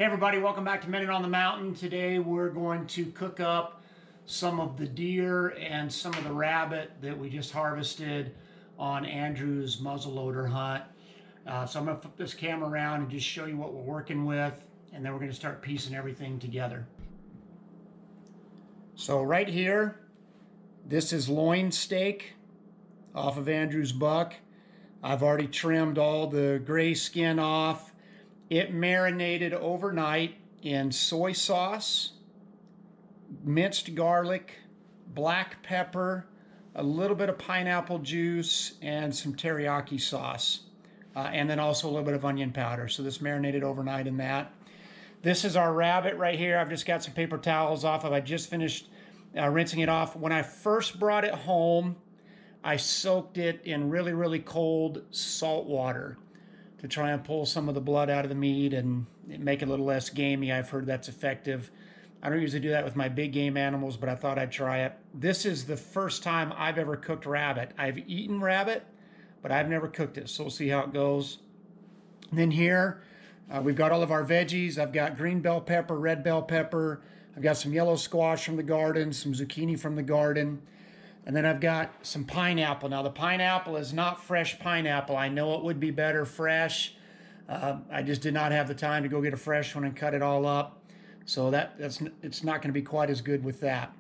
Hey everybody, welcome back to Men on the Mountain. Today we're going to cook up some of the deer and some of the rabbit that we just harvested on Andrew's muzzleloader hunt. So I'm going to flip this camera around and just show you what we're working with, and then we're going to start piecing everything together. So right here, this is loin steak off of Andrew's buck. I've already trimmed all the gray skin off. It marinated overnight in soy sauce, minced garlic, black pepper, a little bit of pineapple juice, and some teriyaki sauce. And then also a little bit of onion powder. So this marinated overnight in that. This is our rabbit right here. I've just got some paper towels off of. I just finished rinsing it off. When I first brought it home, I soaked it in really, really cold salt water to try and pull some of the blood out of the meat and make it a little less gamey. I've heard that's effective. I don't usually do that with my big game animals, but I thought I'd try it. This is the first time I've ever cooked rabbit. I've eaten rabbit, but I've never cooked it, so we'll see how it goes. And then here, we've got all of our veggies. I've got green bell pepper, red bell pepper. I've got some yellow squash from the garden, some zucchini from the garden. And then I've got some pineapple. Now the pineapple is not fresh pineapple. I know it would be better fresh. I just did not have the time to go get a fresh one and cut it all up. So it's not going to be quite as good with that.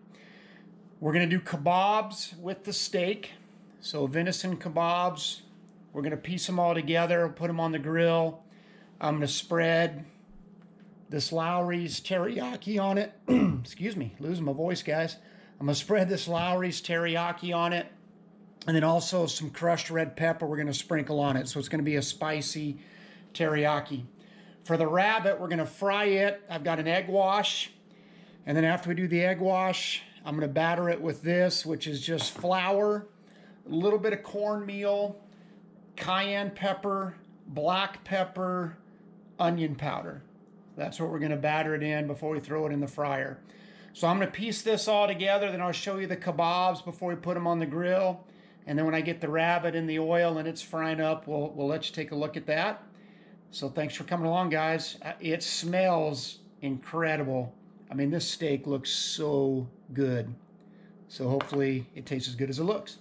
We're going to do kebabs with the steak. So venison kebabs. We're going to piece them all together, put them on the grill. I'm going to spread this Lowry's teriyaki on it. Excuse me, losing my voice, guys. I'm going to spread this Lowry's teriyaki on it, and then also some crushed red pepper we're going to sprinkle on it. So it's going to be a spicy teriyaki. For the rabbit, we're going to fry it. I've got an egg wash, and then after we do the egg wash, I'm going to batter it with this, which is just flour, a little bit of cornmeal, cayenne pepper, black pepper, onion powder. That's what we're going to batter it in before we throw it in the fryer. So I'm going to piece this all together, then I'll show you the kebabs before we put them on the grill. And then when I get the rabbit in the oil and it's frying up, we'll let you take a look at that. So thanks for coming along, guys. It smells incredible. I mean, this steak looks so good. So hopefully it tastes as good as it looks.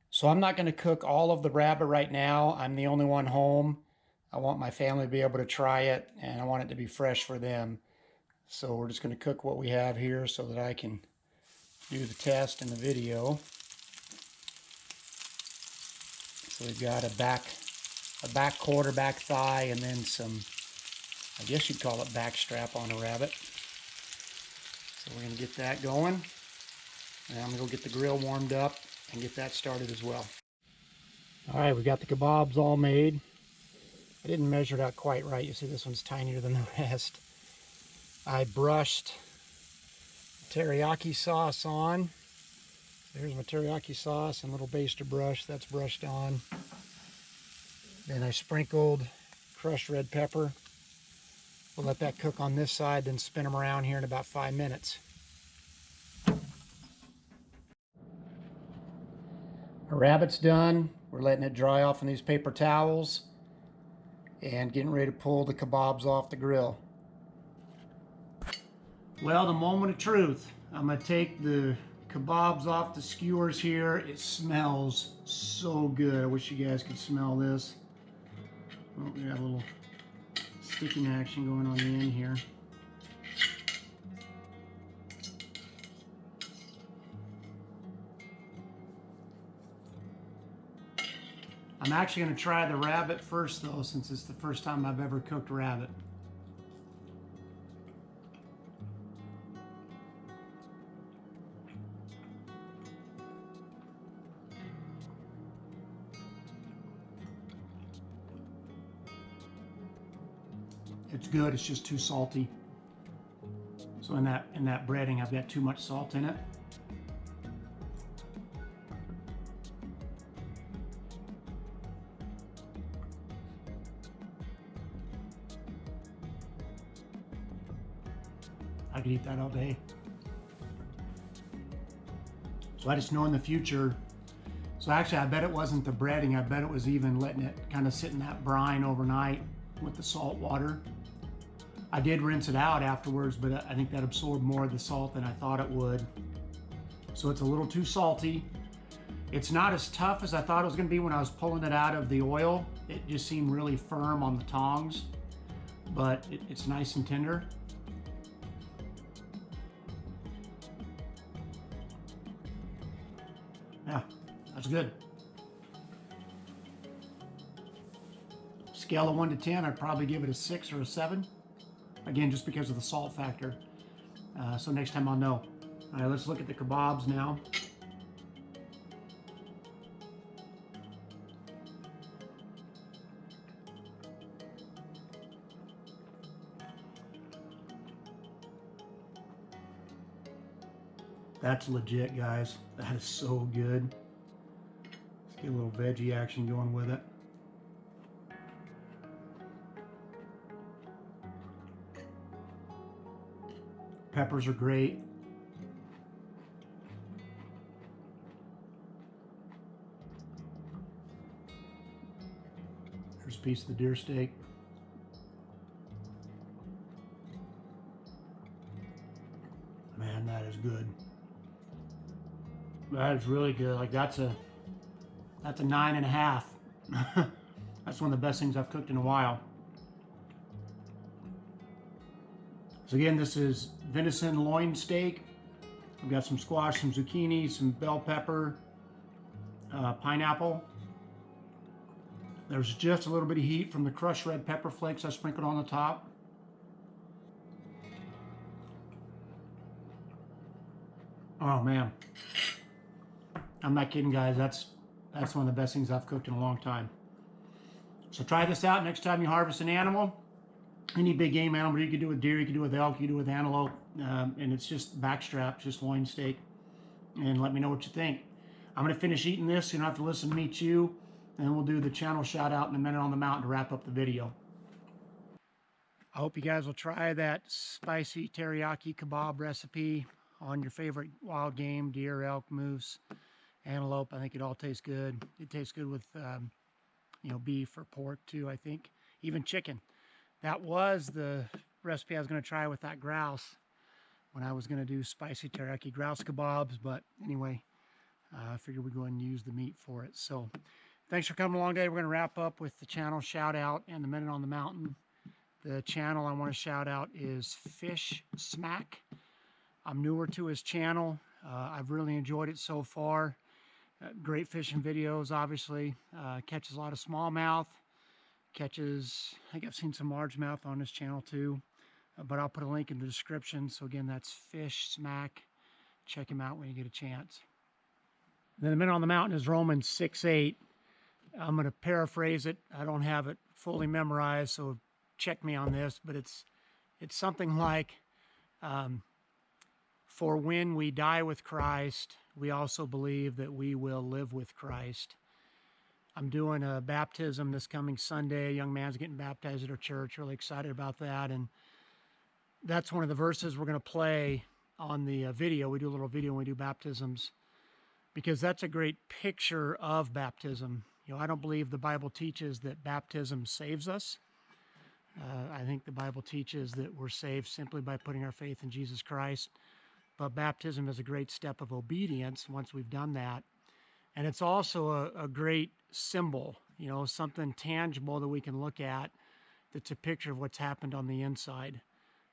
So I'm not going to cook all of the rabbit right now. I'm the only one home. I want my family to be able to try it, and I want it to be fresh for them. So we're just going to cook what we have here so that I can do the test in the video. So we've got a back quarter, back thigh, and then some, I guess you'd call it back strap on a rabbit. So we're going to get that going. And I'm going to go get the grill warmed up and get that started as well. All right, we got the kebabs all made. I didn't measure it out quite right. You see this one's tinier than the rest. I brushed teriyaki sauce on. There's my teriyaki sauce and little baster brush. That's brushed on. Then I sprinkled crushed red pepper. We'll let that cook on this side, then spin them around here in about 5 minutes. Our rabbit's done. We're letting it dry off on these paper towels and getting ready to pull the kebabs off the grill. Well, the moment of truth. I'm going to take the kebabs off the skewers here. It smells so good. I wish you guys could smell this. Oh, we got a little sticking action going on the end here. I'm actually going to try the rabbit first, though, since it's the first time I've ever cooked rabbit. It's good, it's just too salty. So in that breading, I've got too much salt in it. I could eat that all day. Let us know in the future. So actually, I bet it wasn't the breading. I bet it was even letting it kind of sit in that brine overnight with the salt water. I did rinse it out afterwards, but I think that absorbed more of the salt than I thought it would. So it's a little too salty. It's not as tough as I thought it was going to be when I was pulling it out of the oil. It just seemed really firm on the tongs, but it's nice and tender. Yeah, that's good. Scale of 1 to 10, I'd probably give it a 6 or a 7. Again, just because of the salt factor. So next time I'll know. All right, let's look at the kabobs now. That's legit, guys. That is so good. Let's get a little veggie action going with it. Peppers are great. Here's a piece of the deer steak. Man, that is good. That is really good. Like that's a 9.5. That's one of the best things I've cooked in a while. So again, this is venison loin steak. We've got some squash, some zucchini, some bell pepper, pineapple. There's just a little bit of heat from the crushed red pepper flakes I sprinkled on the top. Oh man, I'm not kidding, guys. That's one of the best things I've cooked in a long time. So try this out next time you harvest an animal. Any big game animal, you can do with deer, you can do with elk, you can do with antelope, and it's just backstrap, just loin steak. And let me know what you think. I'm gonna finish eating this, so you don't have to listen to me chew, and we'll do the channel shout out in a minute on the mountain to wrap up the video. I hope you guys will try that spicy teriyaki kebab recipe on your favorite wild game, deer, elk, moose, antelope. I think it all tastes good. It tastes good with beef or pork too, I think, even chicken. That was the recipe I was going to try with that grouse when I was going to do spicy teriyaki grouse kebabs. But anyway, I figured we'd go ahead and use the meat for it. So thanks for coming along today. We're going to wrap up with the channel shout out and the minute on the mountain. The channel I want to shout out is FishSmack. I'm newer to his channel. I've really enjoyed it so far. Great fishing videos, obviously. Catches a lot of smallmouth. Catches, I think I've seen some largemouth on this channel too, but I'll put a link in the description. So again, that's FishSmack. Check him out when you get a chance. Then the minute on the mountain is Romans 6:8. I'm going to paraphrase it. I don't have it fully memorized, so check me on this, but it's something like, for when we die with Christ, we also believe that we will live with Christ. I'm doing a baptism this coming Sunday. A young man's getting baptized at our church. Really excited about that. And that's one of the verses we're going to play on the video. We do a little video when we do baptisms because that's a great picture of baptism. I don't believe the Bible teaches that baptism saves us. I think the Bible teaches that we're saved simply by putting our faith in Jesus Christ. But baptism is a great step of obedience once we've done that. And it's also a great symbol, something tangible that we can look at that's a picture of what's happened on the inside.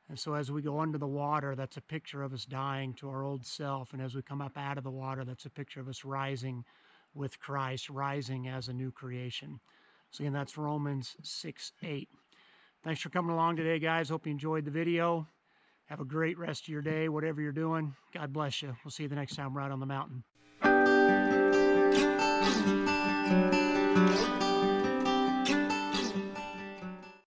And so as we go under the water, that's a picture of us dying to our old self. And as we come up out of the water, that's a picture of us rising with Christ, rising as a new creation. So again, that's Romans 6:8. Thanks for coming along today, guys. Hope you enjoyed the video. Have a great rest of your day, whatever you're doing. God bless you. We'll see you the next time we're out on the mountain.